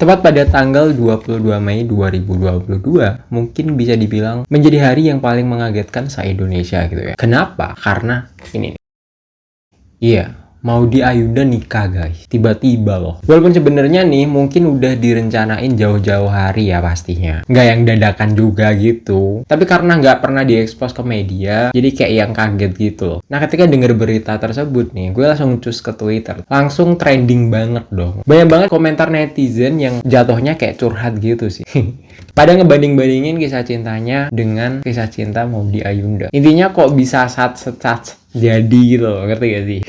Tepat pada tanggal 22 Mei 2022, mungkin bisa dibilang menjadi hari yang paling mengagetkan se-Indonesia gitu ya. Kenapa? Karena ini nih. Iya, Maudy Ayunda nikah guys. Tiba-tiba loh. Walaupun sebenarnya nih mungkin udah direncanain jauh-jauh hari ya pastinya. Nggak yang dadakan juga gitu. Tapi karena nggak pernah diekspos ke media, jadi kayak yang kaget gitu loh. Nah ketika denger berita tersebut nih, gue langsung cus ke Twitter. Langsung trending banget dong. Banyak banget komentar netizen yang jatuhnya kayak curhat gitu sih. Pada ngebanding-bandingin kisah cintanya dengan kisah cinta Maudy Ayunda. Intinya kok bisa jadi gitu loh, ngerti gak sih?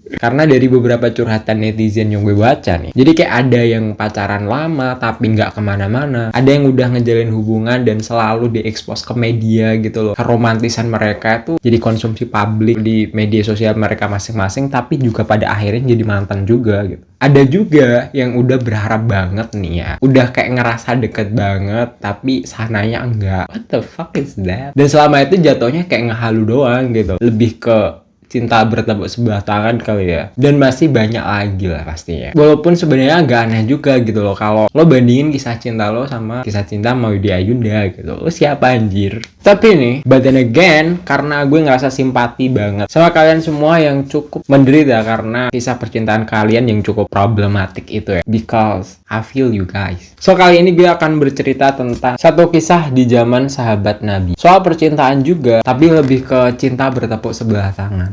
Karena dari beberapa curhatan netizen yang gue baca nih, jadi kayak ada yang pacaran lama tapi nggak kemana-mana, ada yang udah ngejalin hubungan dan selalu diekspos ke media gitu loh. Keromantisan mereka tuh jadi konsumsi publik di media sosial mereka masing-masing, tapi juga pada akhirnya jadi mantan juga gitu. Ada juga yang udah berharap banget nih ya, udah kayak ngerasa deket banget tapi sananya enggak. What the fuck is that? Dan selama itu jatuhnya kayak ngehalu doang gitu, lebih ke cinta bertepuk sebelah tangan kali ya. Dan masih banyak lagi lah pastinya. Walaupun sebenarnya agak aneh juga gitu loh kalau lo bandingin kisah cinta lo sama kisah cinta Maudy Ayunda gitu. Lo siapa anjir? Tapi nih, but then again, karena gue ngerasa simpati banget sama kalian semua yang cukup menderita karena kisah percintaan kalian yang cukup problematik itu ya. Because I feel you guys. So kali ini gue akan bercerita tentang satu kisah di zaman sahabat Nabi. Soal percintaan juga, tapi lebih ke cinta bertepuk sebelah tangan.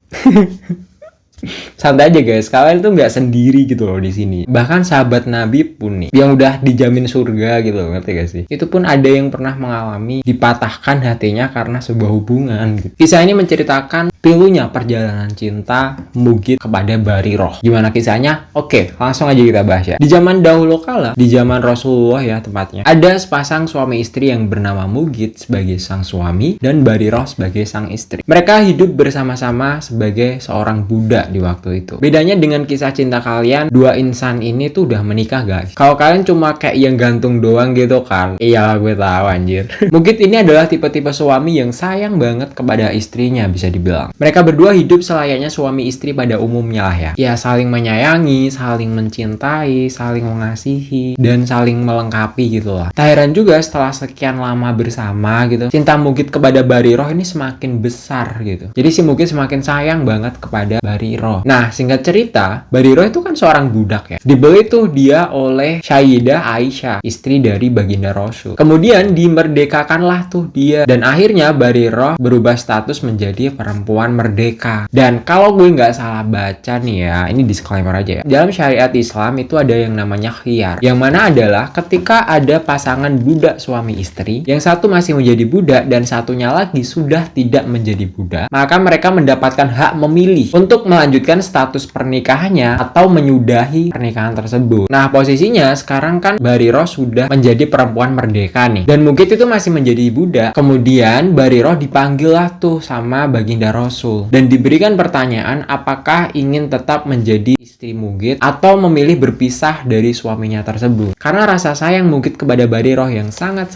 Santai aja guys, kalian tuh nggak sendiri gitu loh di sini. Bahkan sahabat Nabi pun nih, yang udah dijamin surga gitu loh, ngerti gak sih? Itu pun ada yang pernah mengalami dipatahkan hatinya karena sebuah hubungan gitu. Kisah ini menceritakan pilunya perjalanan cinta Mugith kepada Bariroh. Gimana kisahnya? Oke, langsung aja kita bahas ya. Di zaman dahulu kala, di zaman Rasulullah ya tepatnya, ada sepasang suami istri yang bernama Mugith sebagai sang suami dan Bariroh sebagai sang istri. Mereka hidup bersama-sama sebagai seorang budak di waktu itu. Bedanya dengan kisah cinta kalian, dua insan ini tuh udah menikah guys. Kalau kalian cuma kayak yang gantung doang gitu kan, iyalah gue tahu anjir. Mugith ini adalah tipe-tipe suami yang sayang banget kepada istrinya bisa dibilang. Mereka berdua hidup selayaknya suami istri pada umumnya lah ya. Ya saling menyayangi, saling mencintai, saling mengasihi, dan saling melengkapi gitu lah. Tak heran juga setelah sekian lama bersama gitu, cinta Mugith kepada Bariroh ini semakin besar gitu. Jadi si Mugith semakin sayang banget kepada Bariroh. Nah, singkat cerita, Bariroh itu kan seorang budak ya. Dibeli tuh dia oleh Sayyidah Aisyah, istri dari Baginda Rasul. Kemudian dimerdekakanlah tuh dia. Dan akhirnya Bariroh berubah status menjadi perempuan merdeka. Dan kalau gue nggak salah baca nih ya, ini disclaimer aja ya. Dalam syariat Islam itu ada yang namanya khiyar. Yang mana adalah ketika ada pasangan budak suami istri, yang satu masih menjadi budak dan satunya lagi sudah tidak menjadi budak, maka mereka mendapatkan hak memilih untuk melanjutkan status pernikahannya atau menyudahi pernikahan tersebut. Nah, posisinya sekarang kan Bariroh sudah menjadi perempuan merdeka nih. Dan Mugith itu masih menjadi budak. Kemudian Bariroh dipanggil lah tuh sama Baginda Rasul. Dan diberikan pertanyaan apakah ingin tetap menjadi istri Mugith atau memilih berpisah dari suaminya tersebut. Karena rasa sayang Mugith kepada Bariroh yang sangat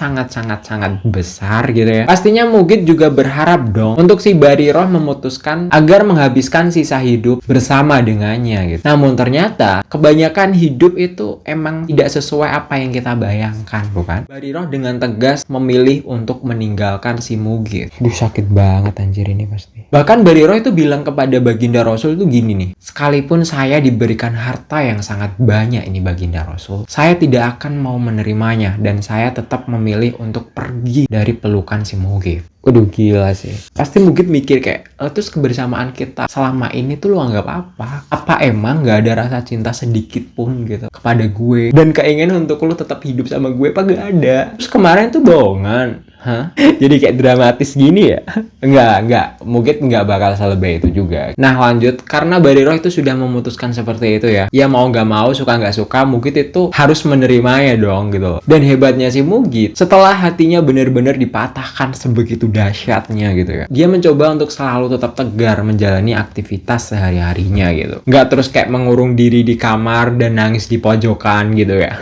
besar gitu ya. Pastinya Mugith juga berharap dong untuk si Bariroh memutuskan agar menghabiskan sisa hidup bersama dengannya gitu. Namun ternyata kebanyakan hidup itu emang tidak sesuai apa yang kita bayangkan, bukan? Bariroh dengan tegas memilih untuk meninggalkan si Mugith. Duh, sakit banget anjir ini pasti. Bahkan Bariroh itu bilang kepada Baginda Rasul itu gini nih, sekalipun saya diberikan harta yang sangat banyak ini Baginda Rasul, saya tidak akan mau menerimanya dan saya tetap memilih untuk pergi dari pelukan si Mugith. Waduh, gila sih. Pasti Mugith mikir kayak, terus kebersamaan kita selama ini tuh lu anggap apa? Apa emang gak ada rasa cinta sedikit pun gitu kepada gue? Dan keinginan untuk lu tetap hidup sama gue apa gak ada? Terus kemarin tuh bohongan. Hah? Jadi kayak dramatis gini ya? Enggak. Mugith enggak bakal selebay itu juga. Nah lanjut, karena Bariroh itu sudah memutuskan seperti itu ya. Ya mau gak mau, suka gak suka, Mugith itu harus menerimanya dong gitu. Dan hebatnya si Mugith, setelah hatinya benar-benar dipatahkan sebegitu dahsyatnya gitu ya, dia mencoba untuk selalu tetap tegar menjalani aktivitas sehari-harinya gitu. Nggak terus kayak mengurung diri di kamar dan nangis di pojokan gitu ya.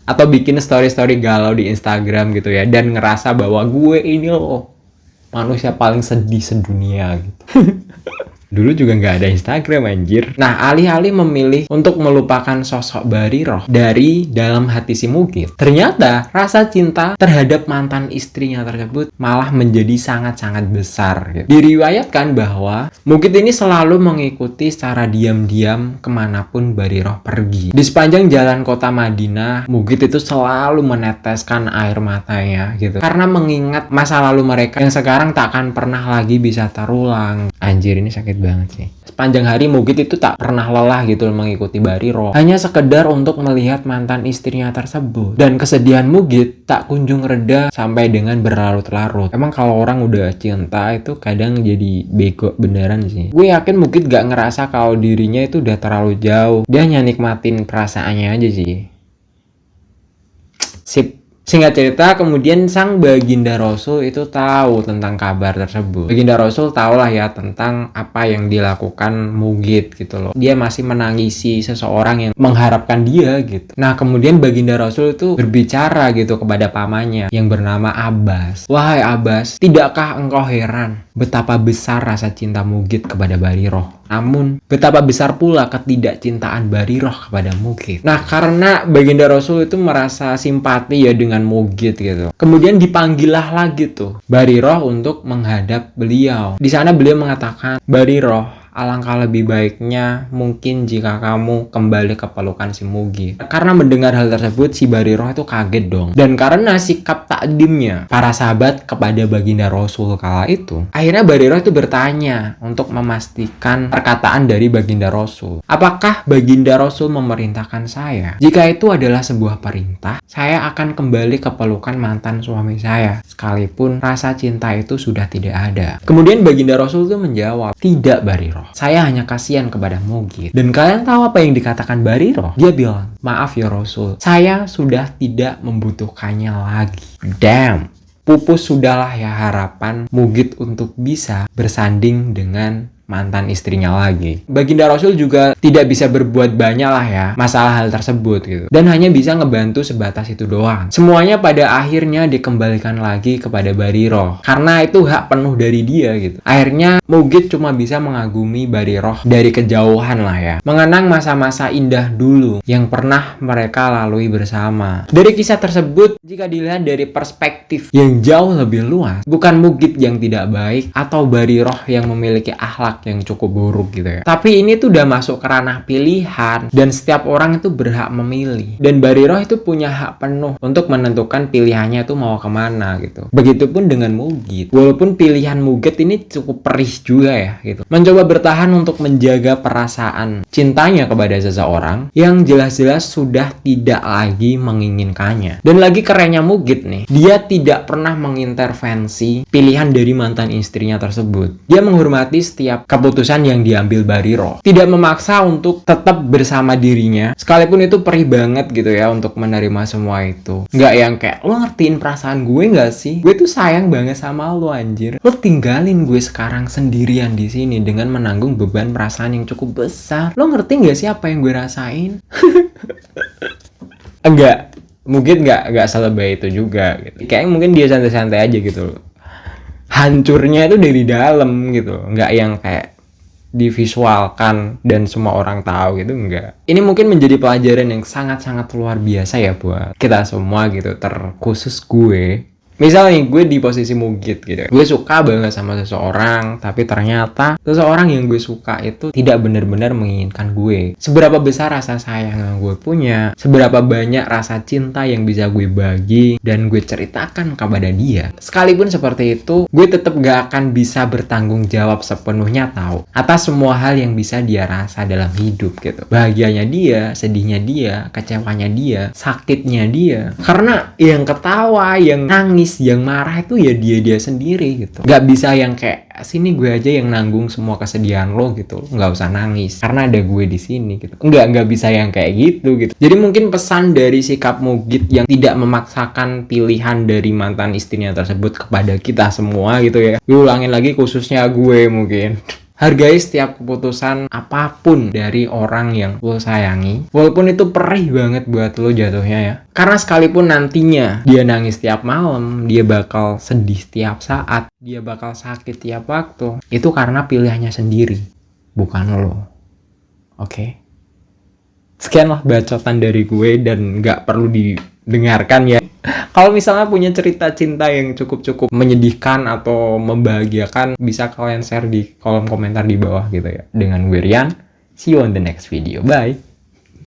Atau bikin story-story galau di Instagram gitu ya, dan ngerasa bahwa gue ini loh manusia paling sedih sedunia gitu. Dulu juga nggak ada Instagram anjir. Nah, alih-alih memilih untuk melupakan sosok Bariroh dari dalam hati si Mugit, ternyata rasa cinta terhadap mantan istrinya tersebut malah menjadi sangat-sangat besar gitu. Diriwayatkan bahwa Mugit ini selalu mengikuti secara diam-diam kemanapun Bariroh pergi. Di sepanjang jalan kota Madinah, Mugit itu selalu meneteskan air matanya gitu, karena mengingat masa lalu mereka yang sekarang tak akan pernah lagi bisa terulang. Anjir, ini sakit banget sih. Sepanjang hari Mugit itu tak pernah lelah gitu mengikuti Bariroh, hanya sekedar untuk melihat mantan istrinya tersebut. Dan kesedihan Mugit tak kunjung reda sampai dengan berlarut-larut. Emang kalau orang udah cinta itu kadang jadi bego beneran sih. Gue yakin Mugit gak ngerasa kalau dirinya itu udah terlalu jauh. Dia hanya nikmatin perasaannya aja sih. Sip. Singkat cerita, kemudian sang Baginda Rasul itu tahu tentang kabar tersebut. Baginda Rasul tahulah ya tentang apa yang dilakukan Mugit gitu loh. Dia masih menangisi seseorang yang mengharapkan dia gitu. Nah, kemudian Baginda Rasul itu berbicara gitu kepada pamannya yang bernama Abbas. Wahai Abbas, tidakkah engkau heran betapa besar rasa cinta Mugit kepada Bariroh? Namun, betapa besar pula ketidakcintaan Bariroh kepada Mugit. Nah, karena Baginda Rasul itu merasa simpati ya dengan Mugit gitu. Kemudian dipanggillah lagi tuh Bariroh untuk menghadap beliau. Di sana beliau mengatakan, Bariroh, alangkah lebih baiknya mungkin jika kamu kembali ke pelukan si Mugit. Karena mendengar hal tersebut, si Bariroh itu kaget dong. Dan karena sikap takdimnya para sahabat kepada Baginda Rasul kala itu, akhirnya Bariroh itu bertanya untuk memastikan perkataan dari Baginda Rasul. Apakah Baginda Rasul memerintahkan saya? Jika itu adalah sebuah perintah, saya akan kembali ke pelukan mantan suami saya, sekalipun rasa cinta itu sudah tidak ada. Kemudian Baginda Rasul itu menjawab, tidak Bariroh, saya hanya kasihan kepada Mugit. Dan kalian tahu apa yang dikatakan Bariroh? Dia bilang, maaf ya Rasul, saya sudah tidak membutuhkannya lagi. Damn. Pupus sudahlah ya harapan Mugit untuk bisa bersanding dengan mantan istrinya lagi. Baginda Rasul juga tidak bisa berbuat banyak lah ya masalah hal tersebut gitu. Dan hanya bisa ngebantu sebatas itu doang. Semuanya pada akhirnya dikembalikan lagi kepada Bariroh. Karena itu hak penuh dari dia gitu. Akhirnya Mugit cuma bisa mengagumi Bariroh dari kejauhan lah ya. Mengenang masa-masa indah dulu yang pernah mereka lalui bersama. Dari kisah tersebut, jika dilihat dari perspektif yang jauh lebih luas, bukan Mugit yang tidak baik atau Bariroh yang memiliki akhlak yang cukup buruk gitu ya. Tapi ini tuh udah masuk ke ranah pilihan dan setiap orang itu berhak memilih. Dan Bariroh itu punya hak penuh untuk menentukan pilihannya itu mau kemana gitu. Begitupun dengan Mugit. Walaupun pilihan Mugit ini cukup perih juga ya gitu. Mencoba bertahan untuk menjaga perasaan cintanya kepada seseorang yang jelas-jelas sudah tidak lagi menginginkannya. Dan lagi kerennya Mugit nih, dia tidak pernah mengintervensi pilihan dari mantan istrinya tersebut. Dia menghormati setiap keputusan yang diambil Bariroh, tidak memaksa untuk tetap bersama dirinya, sekalipun itu perih banget gitu ya untuk menerima semua itu. Nggak yang kayak, lo ngertiin perasaan gue nggak sih? Gue tuh sayang banget sama lo anjir. Lo tinggalin gue sekarang sendirian di sini dengan menanggung beban perasaan yang cukup besar. Lo ngerti nggak sih apa yang gue rasain? Enggak, mungkin nggak selebay itu juga gitu. Kayak mungkin dia santai-santai aja gitu loh. Hancurnya itu dari dalam gitu, nggak yang kayak divisualkan dan semua orang tahu gitu, enggak. Ini mungkin menjadi pelajaran yang sangat-sangat luar biasa ya buat kita semua gitu, terkhusus gue. Misalnya gue di posisi Mugit gitu, gue suka banget sama seseorang, tapi ternyata seseorang yang gue suka itu tidak benar-benar menginginkan gue. Seberapa besar rasa sayang yang gue punya, seberapa banyak rasa cinta yang bisa gue bagi dan gue ceritakan kepada dia. Sekalipun seperti itu, gue tetap gak akan bisa bertanggung jawab sepenuhnya tahu atas semua hal yang bisa dia rasa dalam hidup gitu. Bahagianya dia, sedihnya dia, kecewanya dia, sakitnya dia. Karena yang ketawa, yang nangis, yang marah itu ya dia sendiri gitu. Gak bisa yang kayak sini gue aja yang nanggung semua kesedihan lo gitu. Gak usah nangis karena ada gue di sini gitu. Gak bisa yang kayak gitu. Jadi mungkin pesan dari sikap Mugit yang tidak memaksakan pilihan dari mantan istrinya tersebut kepada kita semua gitu ya. Gue ulangin lagi khususnya gue mungkin. Hargai setiap keputusan apapun dari orang yang lo sayangi, walaupun itu perih banget buat lo jatuhnya ya. Karena sekalipun nantinya dia nangis tiap malam, dia bakal sedih tiap saat, dia bakal sakit tiap waktu, itu karena pilihannya sendiri. bukan lo. Oke? Sekianlah bacotan dari gue dan nggak perlu didengarkan ya. Kalau misalnya punya cerita cinta yang cukup menyedihkan atau membahagiakan, bisa kalian share di kolom komentar di bawah gitu ya. Dengan gue Rian, see you on the next video. Bye!